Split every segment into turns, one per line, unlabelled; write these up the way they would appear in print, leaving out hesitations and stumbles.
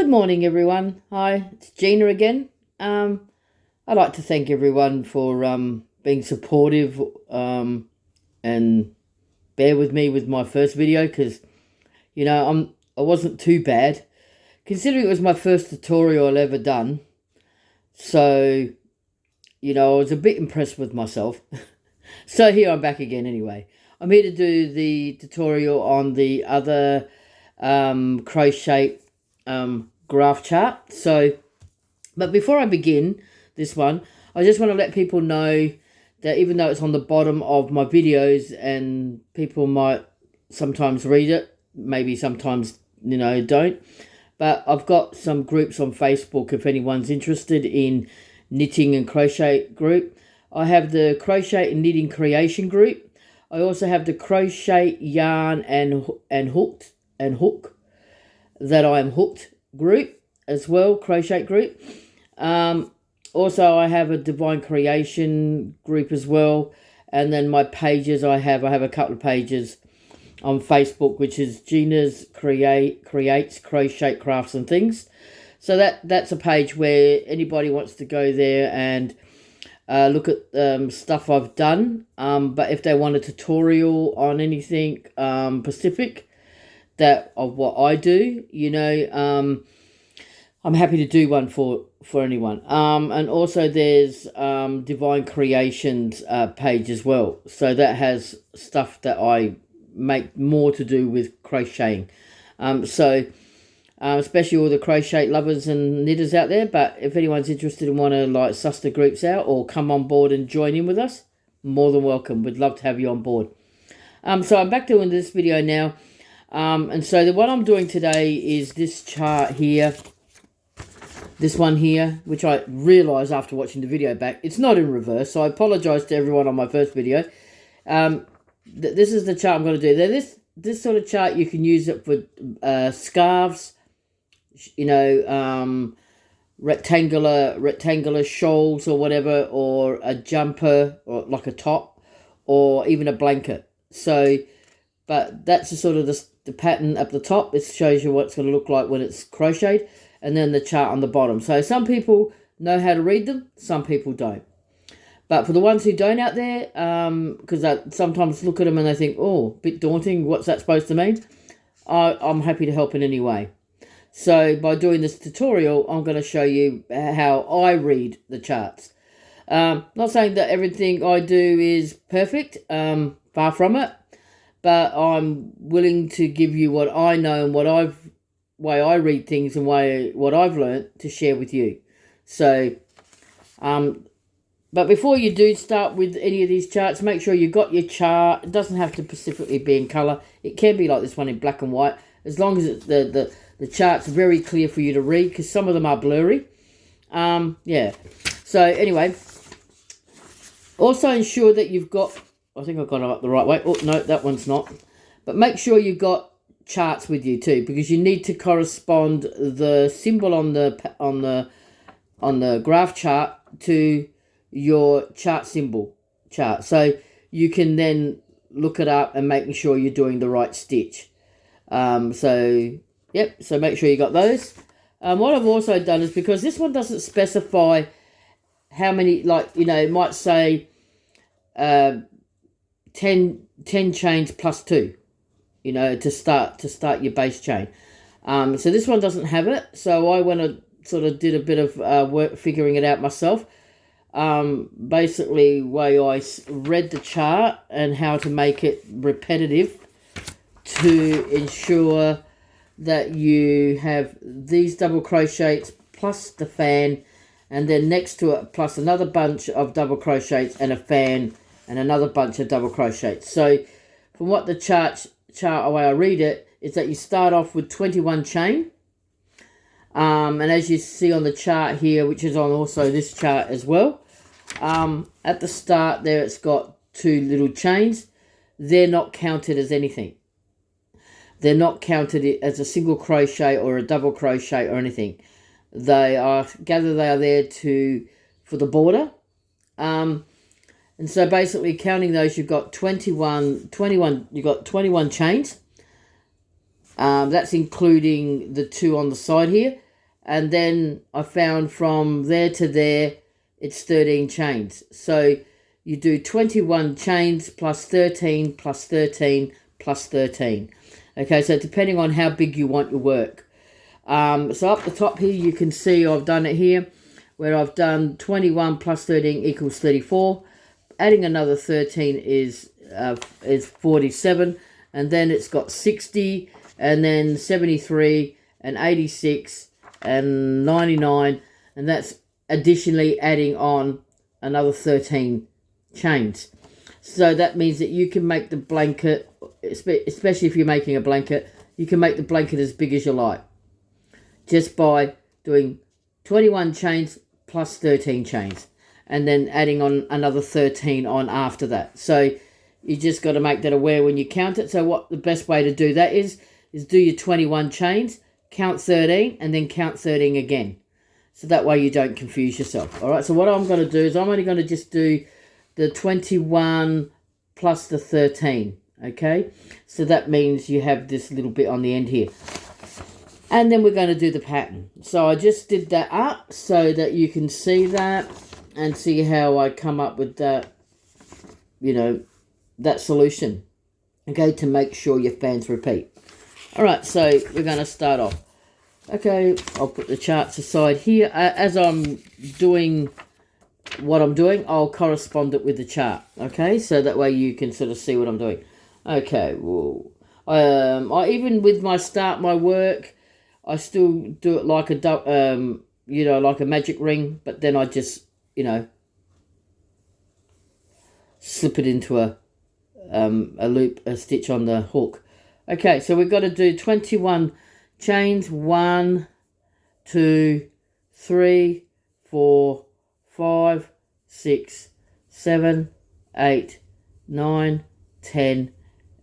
Good morning, everyone. Hi, it's Gina again. I'd like to thank everyone for being supportive and bear with me with my first video because, I wasn't too bad considering it was my first tutorial I've ever done. So, I was a bit impressed with myself. So here I'm back again anyway. I'm here to do the tutorial on the other crochet graph chart. But before I begin this one, I just want to let people know that even though it's on the bottom of my videos and people might sometimes read it, maybe sometimes don't, but I've got some groups on Facebook if anyone's interested in knitting and crochet group. I have the crochet and knitting creation group. I also have the crochet yarn and hook that I am hooked group as well, crochet group. Also I have a divine creation group as well, and then my pages I have a couple of pages on Facebook, which is Gina's creates crochet crafts and things. So that's a page where anybody wants to go there and look at stuff I've done, but if they want a tutorial on anything specific that of what I do, I'm happy to do one for anyone. And also there's Divine Creations page as well. So that has stuff that I make more to do with crocheting. Especially all the crochet lovers and knitters out there. But if anyone's interested and want to suss the groups out or come on board and join in with us, more than welcome. We'd love to have you on board. So I'm back doing this video now. And so what I'm doing today is this chart here. This one here, which I realised after watching the video back, it's not in reverse. So I apologise to everyone on my first video. This is the chart I'm going to do. Now, this sort of chart, you can use it for scarves, rectangular shawls or whatever, or a jumper or like a top, or even a blanket. So, but that's the sort of the pattern up the top. It shows you what it's going to look like when it's crocheted, and then the chart on the bottom. So some people know how to read them, some people don't. But for the ones who don't out there, because I sometimes look at them and they think, oh, a bit daunting, what's that supposed to mean? I'm happy to help in any way. So by doing this tutorial, I'm going to show you how I read the charts. Not saying that everything I do is perfect, far from it, but I'm willing to give you what I know and way I read things and what I've learned to share with you. So, but before you do start with any of these charts, make sure you've got your chart. It doesn't have to specifically be in colour. It can be like this one in black and white, as long as the chart's very clear for you to read, because some of them are blurry. Yeah. So anyway, also ensure that you've got, I think I've got them up the right way. Oh, no, that one's not. But make sure you've got charts with you too, because you need to correspond the symbol on the graph chart to your chart chart, so you can then look it up and making sure you're doing the right stitch. So make sure you got those. What I've also done is, because this one doesn't specify how many, it might say 10 chains plus 2, to start your base chain. So this one doesn't have it, so I went and sort of did a bit of work figuring it out myself. Basically, way I read the chart and how to make it repetitive to ensure that you have these double crochets plus the fan, and then next to it plus another bunch of double crochets and a fan and another bunch of double crochets. So from what the chart way I read it is that you start off with 21 chain. And as you see on the chart here, which is on also this chart as well, at the start there it's got 2 little chains. They're not counted as anything. They're not counted as a single crochet or a double crochet or anything. They are there for the border. And so basically counting those, you've got 21 chains. That's including the 2 on the side here. and then I found from there to there it's 13 chains. So you do 21 chains plus 13 plus 13 plus 13. Okay, so depending on how big you want your work. So up the top here you can see I've done it here where I've done 21 plus 13 equals 34. Adding another 13 is 47, and then it's got 60, and then 73, and 86, and 99, and that's additionally adding on another 13 chains. So that means that you can make the blanket, especially if you're making a blanket, you can make the blanket as big as you like just by doing 21 chains plus 13 chains, and then adding on another 13 on after that. So you just got to make that aware when you count it. So what the best way to do that is do your 21 chains, count 13, and then count 13 again. So that way you don't confuse yourself. All right, so what I'm going to do is I'm only going to just do the 21 plus the 13, okay? So that means you have this little bit on the end here. And then we're going to do the pattern. So I just did that up so that you can see that and see how I come up with that, you know, that solution, okay, to make sure your fans repeat. All right, so we're going to start off. Okay, I'll put the charts aside here. As I'm doing what I'm doing, I'll correspond it with the chart, okay, so that way you can sort of see what I'm doing. Okay, well, I even with my work, I still do it like a, you know, like a magic ring, but then I just, you know, slip it into a loop, a stitch on the hook. Okay, so we've got to do 21 chains. 1, 2, 3, 4, 5, 6, 7, 8, 9, 10,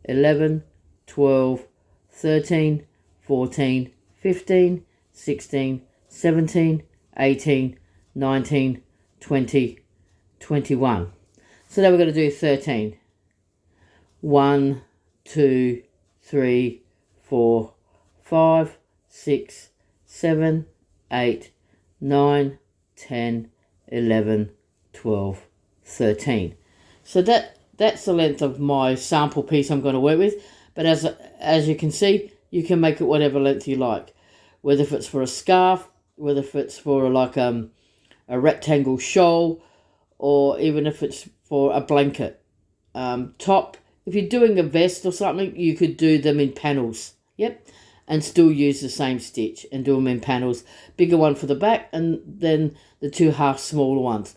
11, 12, 13, 14, 15, 16, 17, 18, 19, 20, 21. So then we're going to do 13. 1, 2, 3, 4, 5, 6, 7, 8, 9, 10, 11, 12, 13. So that's the length of my sample piece I'm going to work with. But as you can see, you can make it whatever length you like. Whether if it's for a scarf, whether if it's for like a rectangle shawl, or even if it's for a blanket. Top, if you're doing a vest or something, you could do them in panels. Yep. And still use the same stitch and do them in panels. Bigger one for the back and then the 2 half smaller ones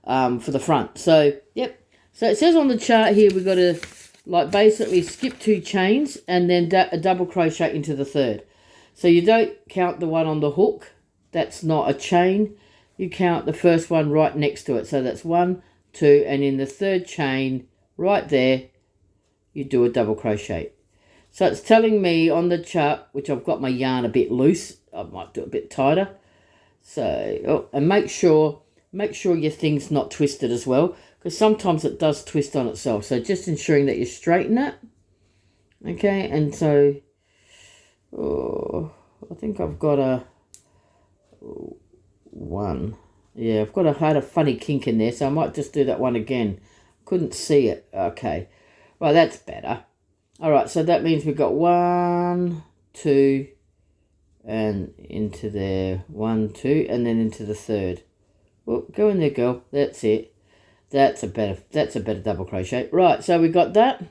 for the front. So, yep. So it says on the chart here we've got to like basically skip 2 chains and then a double crochet into the 3rd. So you don't count the one on the hook. That's not a chain. You count the first one right next to it. So that's 1, 2, and in the 3rd chain right there, you do a double crochet. So it's telling me on the chart, which I've got my yarn a bit loose, I might do it a bit tighter. So, and make sure your thing's not twisted as well, because sometimes it does twist on itself. So just ensuring that you straighten it. Okay, and so, I think I've got a 1. Yeah, had a funny kink in there, so I might just do that one again. Couldn't see it. Okay, right, that's better. All right, so that means we've got 1, 2, and into there. 1, 2, and then into the 3rd. Well, go in there, girl. That's it. That's a better double crochet. Right, so we got that.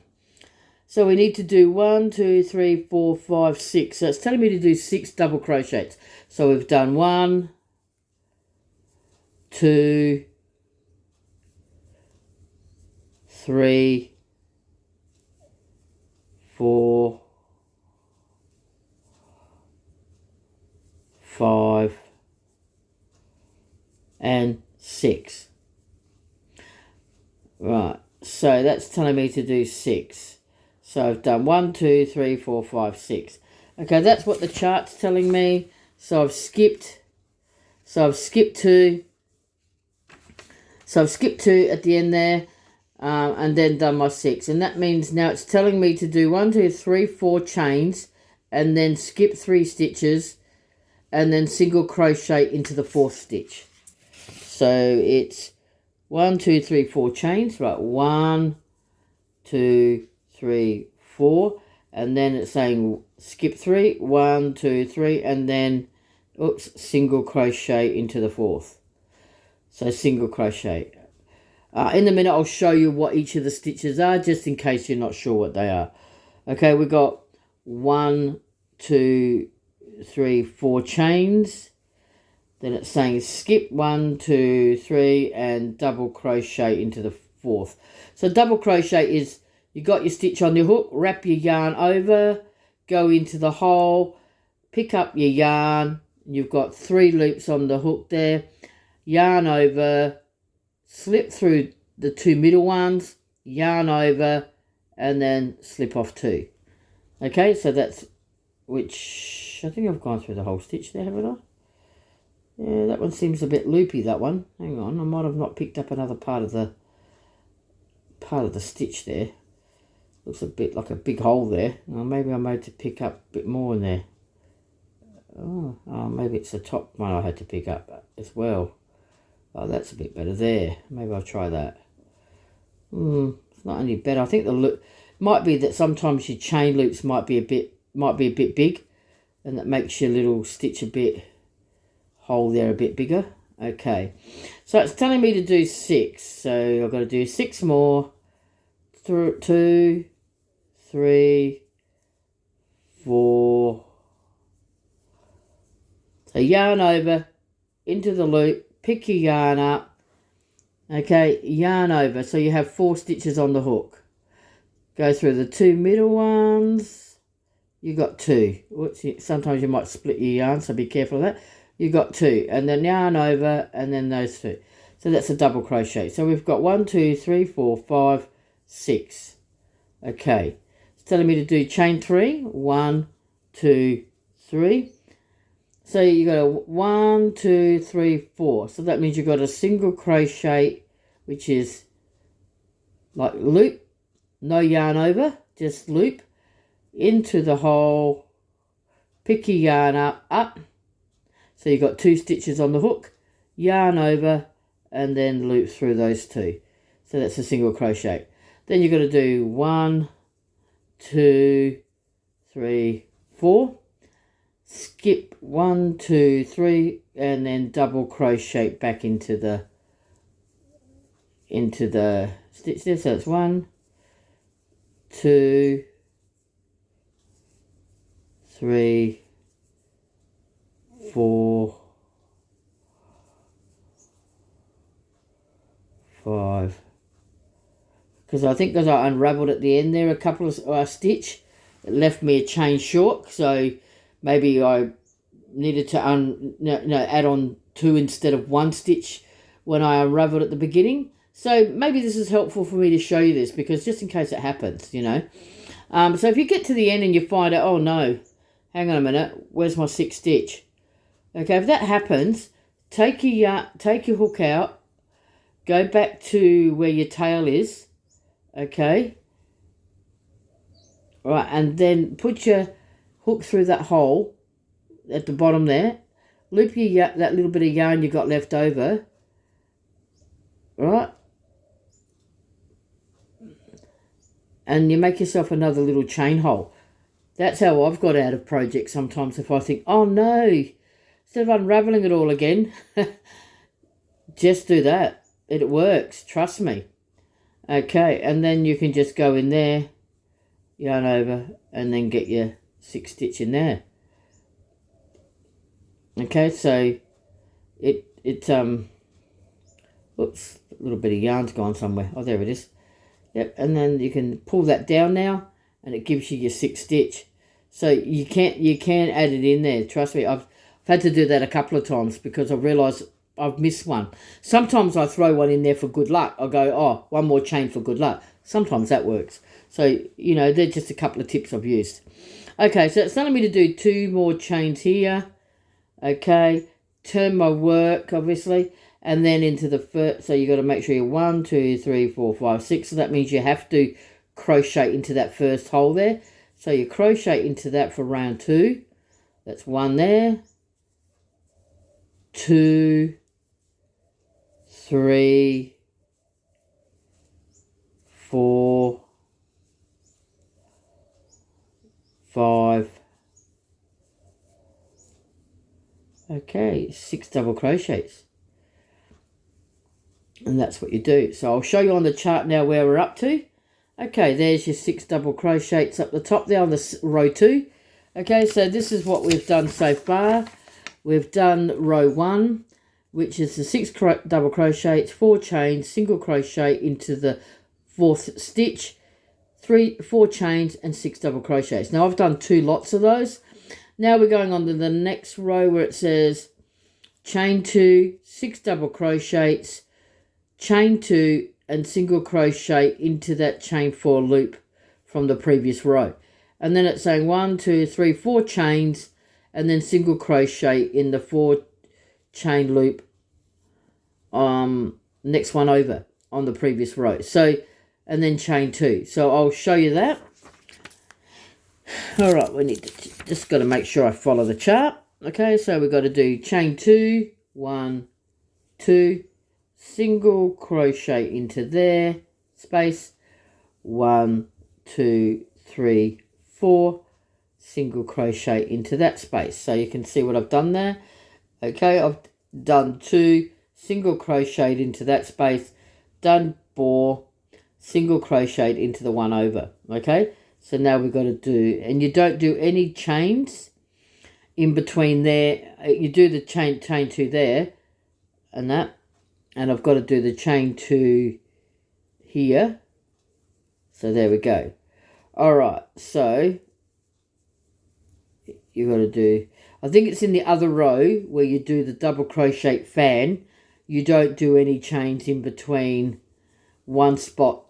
So we need to do 1, 2, 3, 4, 5, 6. So it's telling me to do 6 double crochets. So we've done 1, 2, 3, 4, 5, and 6. Right, so that's telling me to do 6. So I've done 1, 2, 3, 4, 5, 6. Okay, that's what the chart's telling me. So I've skipped 2. So I've skipped 2 at the end there, and then done my 6. And that means now it's telling me to do 1, 2, 3, 4 chains, and then skip 3 stitches, and then single crochet into the 4th stitch. So it's 1, 2, 3, 4 chains, right? 1, 2, 3, 4, and then it's saying skip 3, 1, 2, 3, and then single crochet into the 4th. So single crochet. In a minute I'll show you what each of the stitches are, just in case you're not sure what they are. Okay, we've got 1, 2, 3, 4 chains. Then it's saying skip 1, 2, 3, and double crochet into the 4th. So double crochet is, you got your stitch on your hook, wrap your yarn over, go into the hole, pick up your yarn. You've got 3 loops on the hook there, yarn over, slip through the 2 middle ones, yarn over, and then slip off 2. Okay, so that's, which I think I've gone through the whole stitch there, haven't I? Yeah, that one seems a bit loopy, that one. Hang on, I might have not picked up another part of the stitch there. Looks a bit like a big hole there. Well, maybe I made to pick up a bit more in there. Oh, maybe it's the top one I had to pick up as well. Oh, that's a bit better there. Maybe I'll try that. It's not any better. I think the loop might be that sometimes your chain loops might be a bit big, and that makes your little stitch hole there a bit bigger. Okay, so it's telling me to do 6, so I've got to do 6 more. 2, 3, 4. So yarn over into the loop, pick your yarn up. Okay, yarn over, so you have 4 stitches on the hook. Go through the 2 middle ones. You got 2. Sometimes you might split your yarn, so be careful of that. You got 2, and then yarn over, and then those 2. So that's a double crochet. So we've got 1, 2, 3, 4, 5, 6. Okay, it's telling me to do chain 3. 1, 2, 3. So you got a 1, 2, 3, 4. So that means you've got a single crochet, which is like loop, no yarn over, just loop into the hole, pick your yarn up. So you've got 2 stitches on the hook, yarn over, and then loop through those 2. So that's a single crochet. Then you've got to do 1, 2, 3, 4. Skip 1, 2, 3, and then double crochet back into the stitch there. So it's 1, 2, 3, 4, 5. Because I think I unravelled at the end there a couple of stitch, it left me a chain short. So maybe I needed to add on 2 instead of 1 stitch when I unravelled at the beginning. So maybe this is helpful for me to show you this, because just in case it happens, you know. So if you get to the end and you find out, oh no, hang on a minute, where's my 6th stitch? Okay, if that happens, take your hook out, go back to where your tail is, okay, right, and then put your hook through that hole at the bottom there, loop that little bit of yarn you got left over, right, and you make yourself another little chain hole. That's how I've got out of projects sometimes. If I think, oh no, instead of unravelling it all again, just do that. It works, trust me. Okay, and then you can just go in there, yarn over, and then get your 6th stitch in there. Okay, so oops, a little bit of yarn's gone somewhere. Oh, there it is. Yep, and then you can pull that down now, and it gives you your 6th stitch. So you can add it in there. Trust me, I've had to do that a couple of times because I've realised I've missed one. Sometimes I throw one in there for good luck. I go, oh, 1 more chain for good luck. Sometimes that works. So, you know, they're just a couple of tips I've used. Okay, so it's telling me to do 2 more chains here. Okay, turn my work, obviously, and then into the first. So you got to make sure you're 1, 2, 3, 4, 5, 6. So that means you have to crochet into that first hole there. So you crochet into that for round 2. That's 1 there, 2, 3, 4, 5. Okay, 6 double crochets. And that's what you do. So I'll show you on the chart now where we're up to. Okay, there's your 6 double crochets up the top there on the row 2. Okay, so this is what we've done so far. We've done row 1, which is the 6 double crochets, 4 chains, single crochet into the 4th stitch, 4 chains and 6 double crochets. Now I've done 2 lots of those. Now we're going on to the next row where it says chain 2, 6 double crochets, chain 2 and single crochet into that chain 4 loop from the previous row. And then it's saying 1, 2, 3, 4 chains and then single crochet in the 4 chain loop next one over on the previous row. So, and then chain 2. So I'll show you that. All right, we need to just got to make sure I follow the chart. Okay, so we've got to do chain 2, 1, 2, single crochet into there, space, 1, 2, 3, 4, single crochet into that space. So you can see what I've done there. Okay, I've done 2, single crocheted into that space, done 4, single crocheted into the one over. Okay, so now we've got to do, and you don't do any chains in between there. You do the chain 2 there and that, and I've got to do the chain 2 here. So there we go. All right, so you got to do, I think it's in the other row where you do the double crochet fan. You don't do any chains in between one spot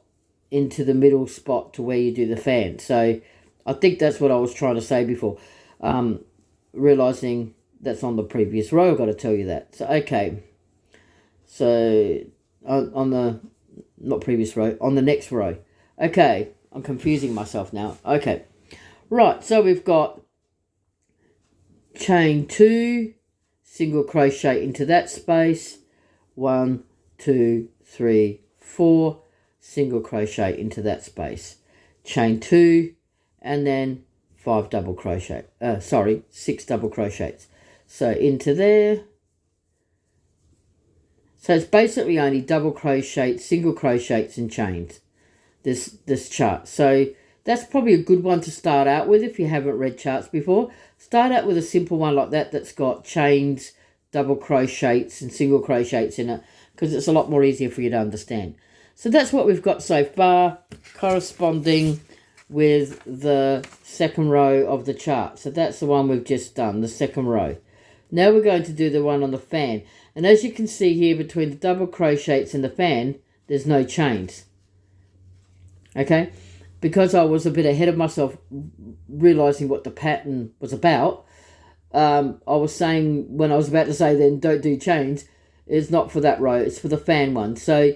into the middle spot to where you do the fan. So I think that's what I was trying to say before. Realizing that's on the previous row, I've got to tell you that. So okay, so on the not previous row, on the next row. Okay, I'm confusing myself now. Okay, right, so we've got chain 2, single crochet into that space, 1, 2, 3, 4, single crochet into that space, chain 2, and then 6 double crochets. So into there. So it's basically only double crochets, single crochets and chains, this chart. So that's probably a good one to start out with if you haven't read charts before. Start out with a simple one like that that's got chains, double crochets and single crochets in it, because it's a lot more easier for you to understand. So that's what we've got so far, corresponding with the second row of the chart. So that's the one we've just done, the second row. Now we're going to do the one on the fan. And as you can see here, between the double crochets and the fan, there's no chains. Okay? Because I was a bit ahead of myself, realising what the pattern was about, I was saying, when I was about to say then don't do chains, it's not for that row, it's for the fan one. So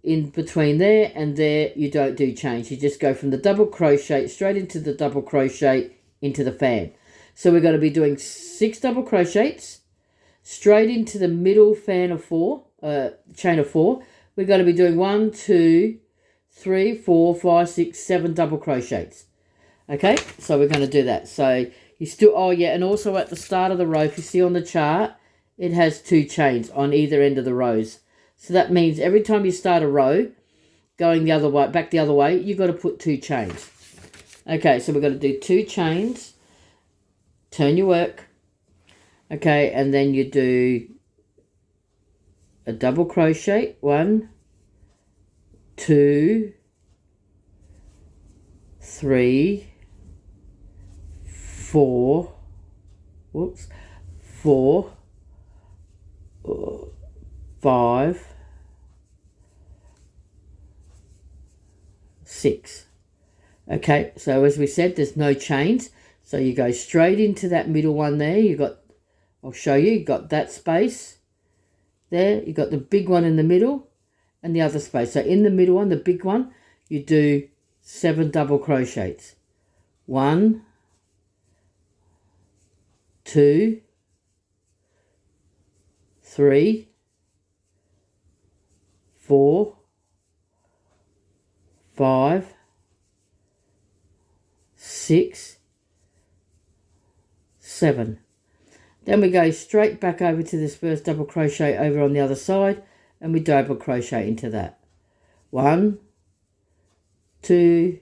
in between there and there, you don't do chains. You just go from the double crochet straight into the double crochet into the fan. So we're going to be doing 6 double crochets straight into the middle fan of 4, chain of 4. We're going to be doing 1, 2, 3, 4, 5, 6, 7 double crochets. Okay, so we're going to do that. So you still, oh yeah, and also at the start of the row, if you see on the chart, it has 2 chains on either end of the rows. So that means every time you start a row, going the other way, back the other way, you've got to put 2 chains. Okay, so we're going to do 2 chains, turn your work, okay, and then you do a double crochet, 1, 2, 3, 4, 4, 5, 6. Okay, so as we said, there's no chains. So you go straight into that middle one there. You got, I'll show you, you got that space there. You got the big one in the middle and the other space. So in the middle one, the big one, you do 7 double crochets. 1, 2, 3, 4, 5, 6, 7. Then we go straight back over to this first double crochet over on the other side, and we double crochet into that. 1, 2,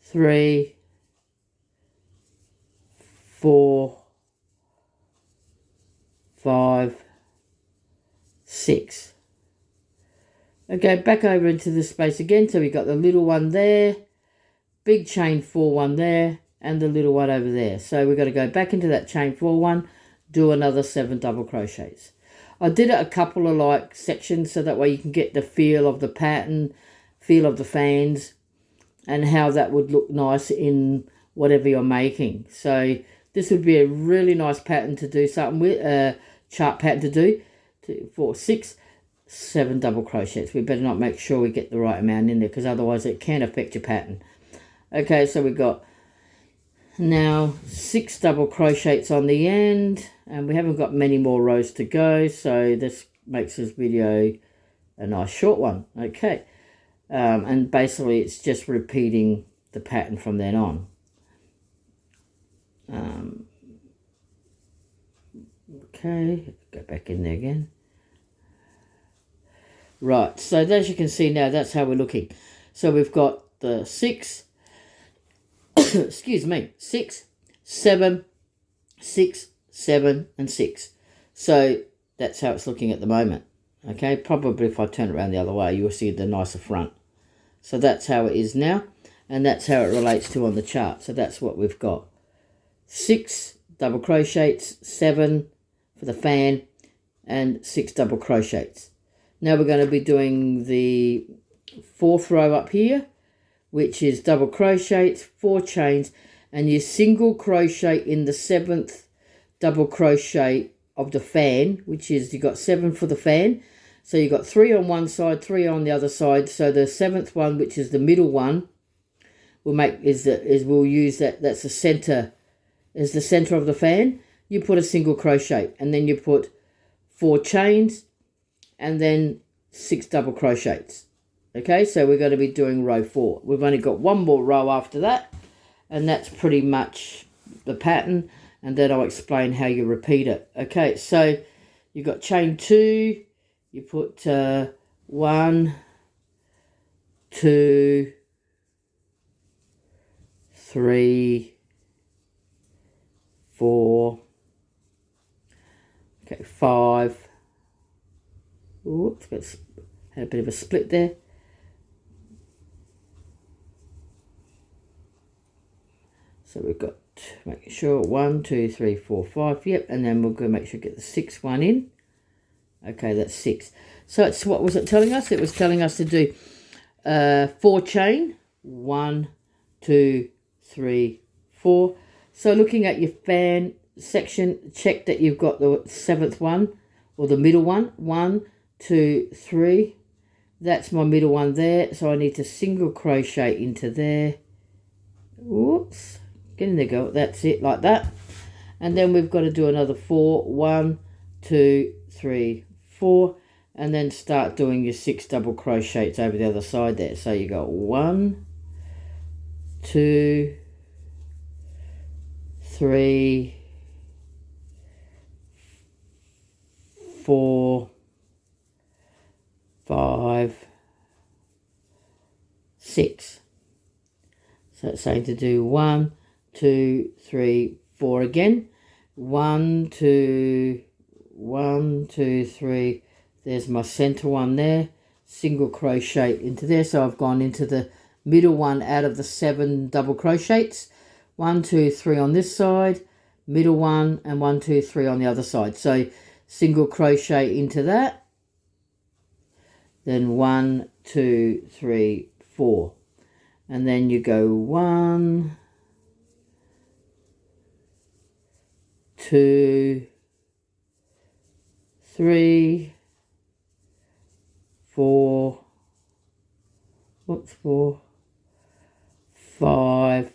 3, 4, 5, 6. Okay, back over into the space again. So we got the little one there, big chain 4 one there, and the little one over there. So we've got to go back into that chain 4 one, do another 7 double crochets. I did it a couple of like sections so that way you can get the feel of the pattern, feel of the fans, and how that would look nice in whatever you're making. So this would be a really nice pattern to do something with, chart pattern to do. 2, 4, 6, 7 double crochets. We better not make sure we get the right amount in there, because otherwise it can affect your pattern. Okay, so we've got now 6 double crochets on the end, and we haven't got many more rows to go, so this makes this video a nice short one. Okay, and basically it's just repeating the pattern from then on. Okay, go back in there again. Right, so as you can see now, that's how we're looking. So we've got the 6 excuse me, 6, 7, 6, 7, and 6. So that's how it's looking at the moment. Okay, probably if I turn it around the other way, you'll see the nicer front. So that's how it is now, and that's how it relates to on the chart. So that's what we've got. 6 double crochets, 7 for the fan, and 6 double crochets. Now we're going to be doing the 4th row up here, which is double crochets, 4 chains, and you single crochet in the 7th double crochet of the fan, which is, you got 7 for the fan. So you got 3 on one side, 3 on the other side. So the 7th one, which is the middle one, we'll use that. That's the center, is the center of the fan. You put a single crochet, and then you put 4 chains, and then 6 double crochets. Okay, so we're going to be doing row 4. We've only got one more row after that, and that's pretty much the pattern, and then I'll explain how you repeat it. Okay, so you've got chain 2, you put 1, 2, 3, 4, okay, 5. Oops, had a bit of a split there. So we've got, making sure, 1, 2, 3, 4, 5, yep, and then we'll go make sure we get the 6th one in. Okay, that's 6. So it's, what was it telling us? It was telling us to do 4 chain, 1, 2, 3, 4. So looking at your fan section, check that you've got the 7th one, or the middle one. 1, 2, 3. That's my middle one there. So I need to single crochet into there. Whoops. Get in there, go. That's it, like that. And then we've got to do another 4. 1, 2, 3, 4. And then start doing your 6 double crochets over the other side there. So you got 1, 2, 3, 4, 5, 6. So it's saying to do 1, 2, 3, 4 again. 1, 2, 1, 2, 3. There's my center one there. Single crochet into there. So I've gone into the middle one out of the 7 double crochets. 1, 2, 3 on this side, middle one, and 1, 2, 3 on the other side. So single crochet into that. Then 1, 2, 3, 4. And then you go 1, 2, 3, 4, 4, 5,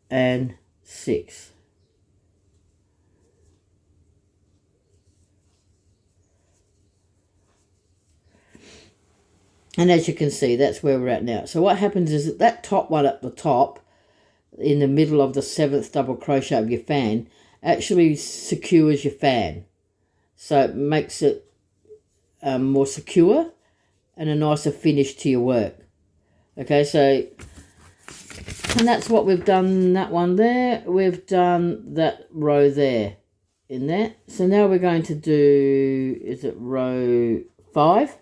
and 6. And as you can see, that's where we're at now. So what happens is that top one at the top, in the middle of the 7th double crochet of your fan, actually secures your fan. So it makes it more secure and a nicer finish to your work. Okay, so, and that's what we've done, that one there. We've done that row there in there. So now we're going to do, is it row 5?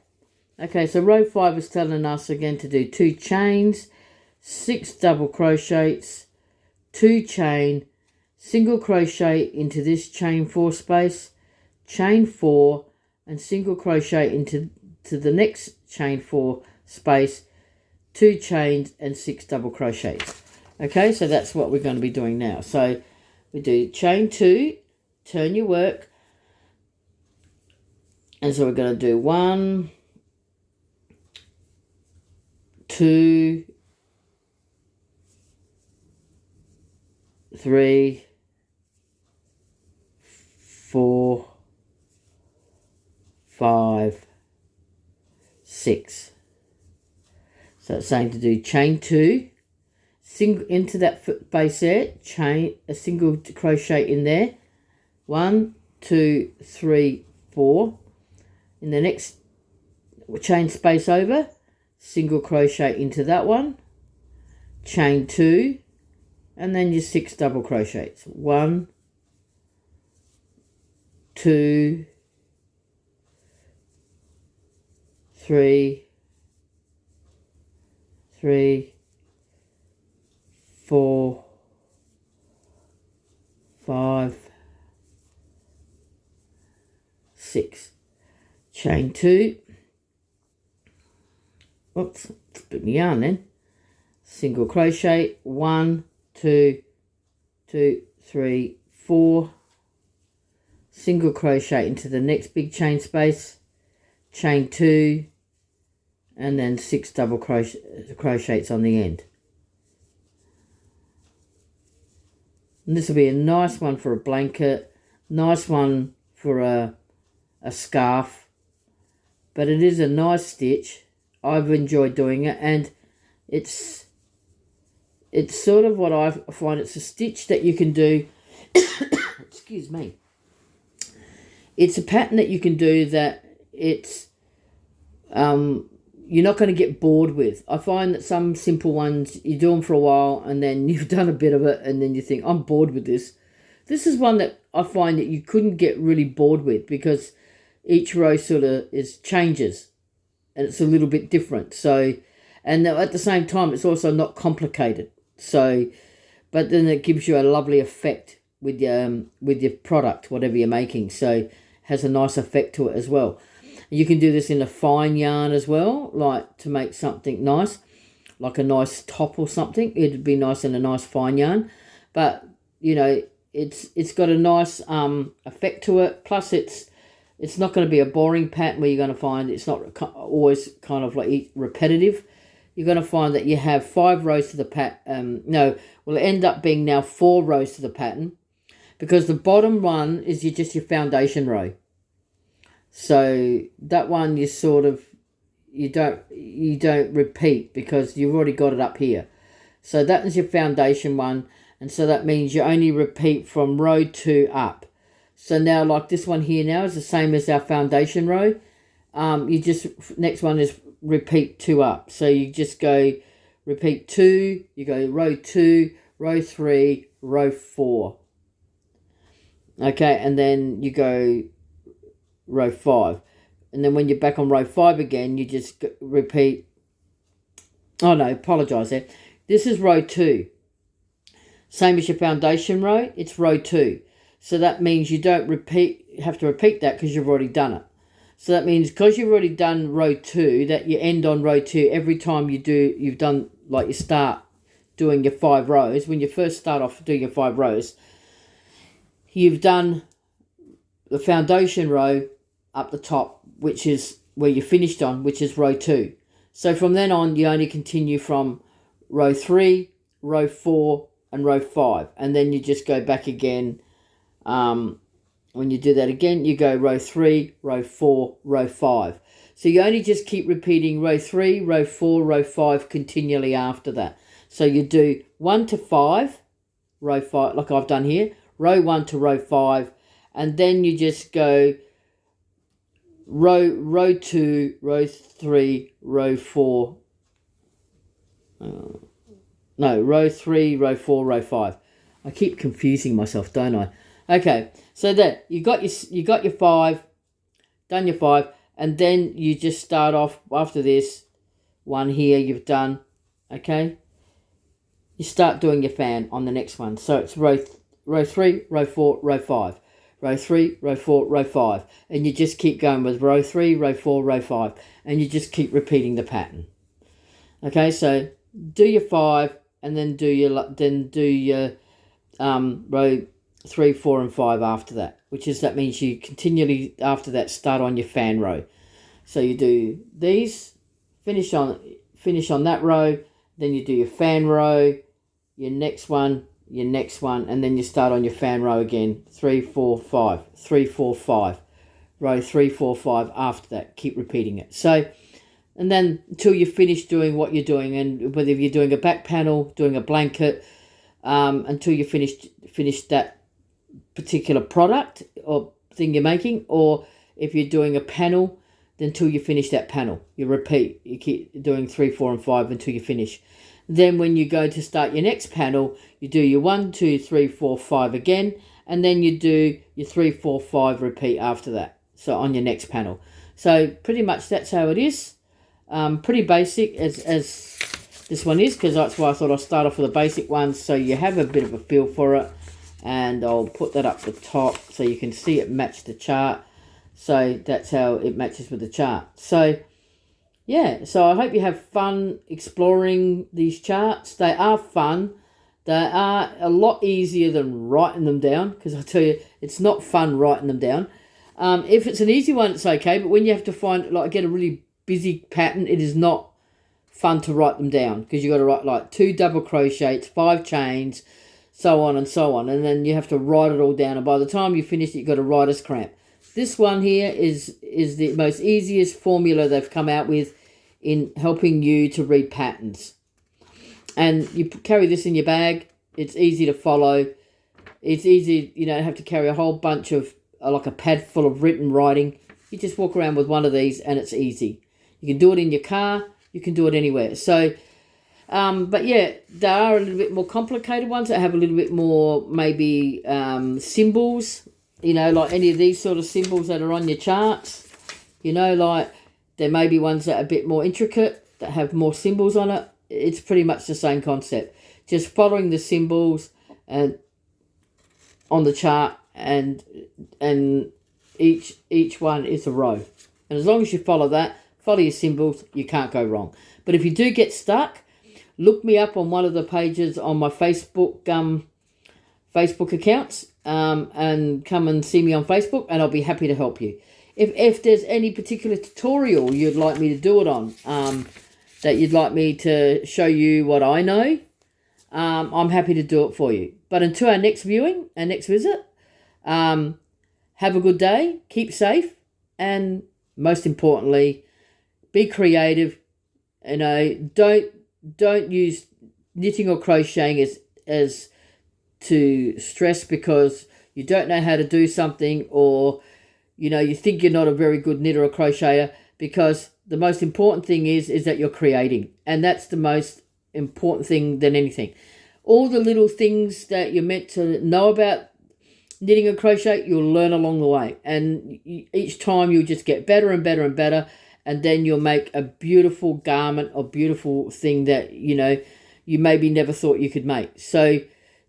Okay, so row 5 is telling us again to do 2 chains, 6 double crochets, 2 chain, single crochet into this chain 4 space, chain 4, and single crochet into the next chain 4 space, 2 chains and 6 double crochets. Okay, so that's what we're going to be doing now. So we do chain 2, turn your work, and so we're going to do 1, 2, 3, 4, 5, 6. So it's saying to do chain 2, single into that base there, chain a single crochet in there, 1, 2, 3, 4. In the next chain space over, single crochet into that one, chain 2, and then your 6 double crochets. 1, 2, 3, 4, 5, 6. Chain 2. Oops, split my yarn then. Single crochet, 1, 2, 3, 4. Single crochet into the next big chain space, chain 2, and then 6 double crochets on the end. And this will be a nice one for a blanket, nice one for a scarf, but it is a nice stitch. I've enjoyed doing it, and it's sort of what I find, it's a stitch that you can do excuse me, it's a pattern that you can do that it's you're not going to get bored with. I find that some simple ones, you do them for a while and then you've done a bit of it and then you think, I'm bored with this. This is one that I find that you couldn't get really bored with, because each row sort of changes and it's a little bit different. So, and at the same time, it's also not complicated. So, but then it gives you a lovely effect with your product, whatever you're making. So it has a nice effect to it as well. You can do this in a fine yarn as well, like to make something nice, like a nice top or something. It'd be nice in a nice fine yarn. But, you know, it's got a nice effect to it. Plus, it's not going to be a boring pattern where you're going to find it's not always kind of like repetitive. You're going to find that you have 5 rows to the pattern. No, will end up being now 4 rows to the pattern, because the bottom one is just your foundation row. So that one you sort of you don't repeat, because you've already got it up here. So that is your foundation one, and so that means you only repeat from row 2 up. So now, like this one here now is the same as our foundation row. You just, next one is repeat 2 up. So you just go repeat 2, you go row 2, row 3, row 4. Okay, and then you go row 5, and then when you're back on row 5 again, you just repeat. Oh no, apologize there. This is row 2, same as your foundation row. It's row 2, so that means you don't have to repeat that, because you've already done it. So that means, because you've already done row 2, that you end on row 2 every time you've done, like you start doing your 5 rows. When you first start off doing your 5 rows, you've done the foundation row up the top, which is where you finished on, which is row 2. So from then on, you only continue from row 3, row 4, and row 5. And then you just go back again. When you do that again, you go row 3, row 4, row 5. So you only just keep repeating row 3, row 4, row 5 continually after that. So you do 1 to 5, row 5, like I've done here, row 1 to row 5, and then you just go row 2, row 3, row 4. No, row 3, row 4, row 5. I keep confusing myself, don't I? Okay, so that you got your 5, done your 5, and then you just start off after this one here you've done, okay? You start doing your fan on the next one. So it's row 3, row 4, row 5. Row 3, row 4, row 5. And you just keep going with row 3, row 4, row 5. And you just keep repeating the pattern. Okay, so do your 5 and then do your row 3, 4 and 5 after that. That means you continually after that start on your fan row. So you do these, finish on that row, then you do your fan row, your next one, and then you start on your fan row again. 3, 4, 5, 3, 4, 5, row 3, 4, 5 after that. Keep repeating it. So, and then until you finish doing what you're doing, and whether you're doing a back panel, doing a blanket, until you finish that particular product or thing you're making, or if you're doing a panel, then until you finish that panel. You repeat, you keep doing 3, 4 and 5 until you finish. Then when you go to start your next panel, you do your 1, 2, 3, 4, 5 again, and then you do your 3, 4, 5 repeat after that. So on your next panel. So pretty much that's how it is. Pretty basic as this one is, because that's why I thought I'll start off with the basic ones so you have a bit of a feel for it. And I'll put that up the top so you can see it match the chart. So that's how it matches with the chart. So yeah, so I hope you have fun exploring these charts. They are fun. They are a lot easier than writing them down, because I tell you, it's not fun writing them down. If it's an easy one, it's okay, but when you have to get a really busy pattern, it is not fun to write them down, because you've got to write like 2 double crochets, 5 chains, so on and so on, and then you have to write it all down, and by the time you finish it, you've got a writer's cramp. This one here is the most easiest formula they've come out with in helping you to read patterns. And you carry this in your bag. It's easy to follow. It's easy, you don't have to carry a whole bunch of, like a pad full of written writing. You just walk around with one of these and it's easy. You can do it in your car. You can do it anywhere. So, but yeah, there are a little bit more complicated ones that have a little bit more, maybe, symbols. You know, like any of these sort of symbols that are on your charts. You know, like there may be ones that are a bit more intricate, that have more symbols on it. It's pretty much the same concept. Just following the symbols and on the chart, and each one is a row. And as long as you follow that, follow your symbols, you can't go wrong. But if you do get stuck, look me up on one of the pages on my Facebook accounts, and come and see me on Facebook, and I'll be happy to help you. If there's any particular tutorial you'd like me to do it on, that you'd like me to show you what I know, I'm happy to do it for you. But until our next viewing, our next visit, have a good day, keep safe, and most importantly, be creative. You know, don't use knitting or crocheting as to stress because you don't know how to do something, or you know, you think you're not a very good knitter or crocheter, because the most important thing is that you're creating, and that's the most important thing than anything. All the little things that you're meant to know about knitting and crochet, you'll learn along the way, and each time you'll just get better and better and better, and then you'll make a beautiful garment or beautiful thing that, you know, you maybe never thought you could make. So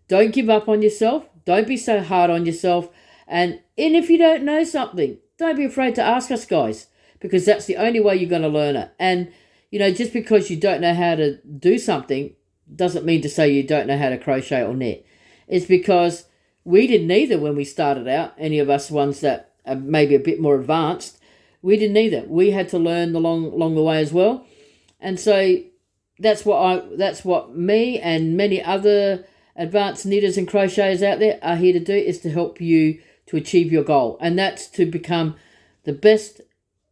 don't give up on yourself. Don't be so hard on yourself. And if you don't know something, don't be afraid to ask us, guys, because that's the only way you're going to learn it. And, you know, just because you don't know how to do something doesn't mean to say you don't know how to crochet or knit. It's because we didn't either when we started out, any of us ones that are maybe a bit more advanced. We didn't either. We had to learn along the way as well. And so that's what me and many other advanced knitters and crocheters out there are here to do, is to help you to achieve your goal. And that's to become the best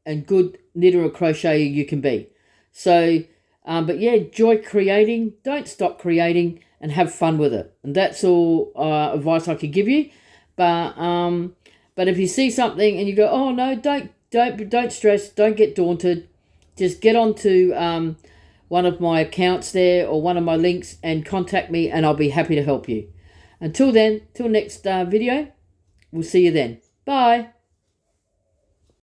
and good knitter or crocheter you can be. So, but yeah, enjoy creating. Don't stop creating and have fun with it. And that's all advice I could give you. But if you see something and you go, oh no, don't stress, don't get daunted. Just get onto one of my accounts there or one of my links and contact me, and I'll be happy to help you. Until then, till next video, we'll see you then. Bye.